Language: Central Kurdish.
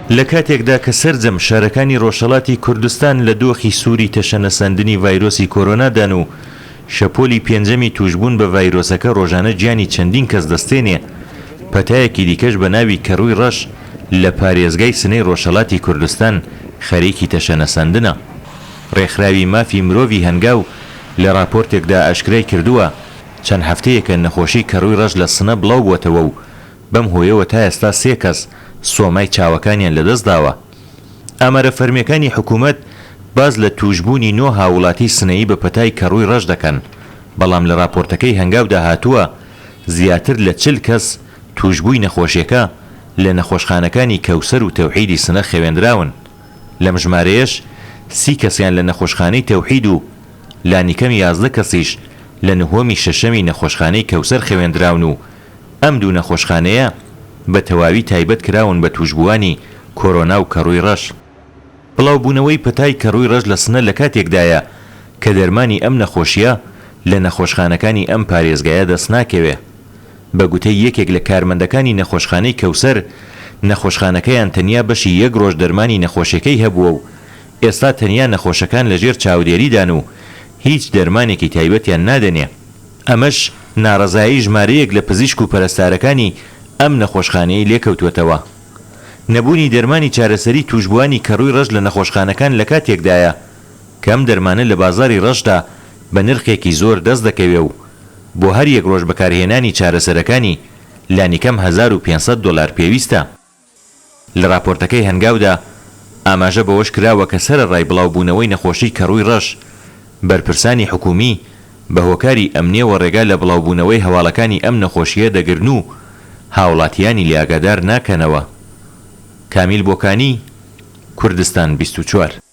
لە کاتێکدا کە سەرجەم شارەکانی ڕۆژهەڵاتی کوردستان لە دۆخی سووری تەشەنەسەندنی ڤایرۆسی کۆرۆنادان و شەپۆلی پێنجەمی توشبوون بە ڤایرۆسەکە ڕۆژانە گیانی چەندین کەس دەستێنێ، پەتایەکی دیکەش بە ناوی کەڕووی ڕەش لە پارێزگای سنەی ڕۆژهەڵاتی کوردستان خەریکی تەشەنەسەندنە. ڕێکخراوی مافی مرۆڤی هەنگاو لە راپۆرتێکدا ئاشکرای کردووە چەند هەفتەیەکە نەخۆشی کەڕووی ڕەش لە سنە بڵاو بووەتەوە و بەم هۆیەوە تا ئێستا 3 کەس سۆمای چاوەکانیان لەدەست داوە. ئامارە فەرمیەکانی حکوومەت باز لە توشبوونی 9 هاوڵاتی سنەیی بە پەتای کەڕووی ڕەش دەکەن، بەڵام لە راپۆرتەکەی هەنگاودا هاتووە زیاتر لە 40 کەس توشبووی نەخۆشیەکە لە نەخۆشخانەکانی کەوسەر و تەوحیدی سنە خێوێنراون. لەم ژمارەیەش 30 کەسیان لە نەخۆشخانەی تەوحید و لانیکەم 11 کەسیش لە نهۆمی شەشەمی نەخۆشخانەی کەوسەر خێوێنراون و ئەم دوو نەخۆشخانەیە بە تەواوی تایبەت کراون بە توشبووانی کۆرۆنا و کەڕووی ڕەش. بڵاوبوونەوەی پەتای کەڕووی ڕەش لە سنە لە کاتێکدایە کە دەرمانی ئەم نەخۆشیە لە نەخۆشخانەکانی ئەم پارێزگایە دەست ناکەوێ. بە گوتەی یەکێک لە کارمەندەکانی نەخۆشخانەی کەوسەر، نەخۆشخانەکەیان تەنیا بەشی 1 ڕۆژ دەرمانی نەخۆشیەکەی هەبووە و ئێستا تەنیا نەخۆشەکان لەژێر چاودێریدان و هیچ دەرمانێکی تایبەتیان نادەنێ. ئەمەش ناڕەزایی ژمارەیەک لە پزیشک و پەرستارەکانی ئەم نەخۆشخانەی لێکەوتوێتەوە. نەبوونی دەرمانی چارەسەری توشبووانی کەڕووی ڕەش لە نەخۆشخانەکان لە کاتێکدایە کە ئەم دەرمانە لە بازاری ڕەشدا بە نرخێکی زۆر دەست دەکەوێ و بۆ هەر 1 ڕۆژ بەکارهێنانی چارەسەرەکانی لانیکەم 1500 دلار پێویستە. لە راپۆرتەکەی هەنگاودا ئاماژە بەوەش کراوە کە سەرەڕای بڵاوبوونەوەی نەخۆشی کەڕووی ڕەش بەرپرسانی حکومی بە هۆکاری ئەمنیەوە ڕێگا لە بڵاوبوونەوەی هەواڵەکانی ئەم نەخۆشیە دەگرن و هاوڵاتیانی لیاگادار ناکەنەوە. کامیل بۆکانی، کوردستان 24.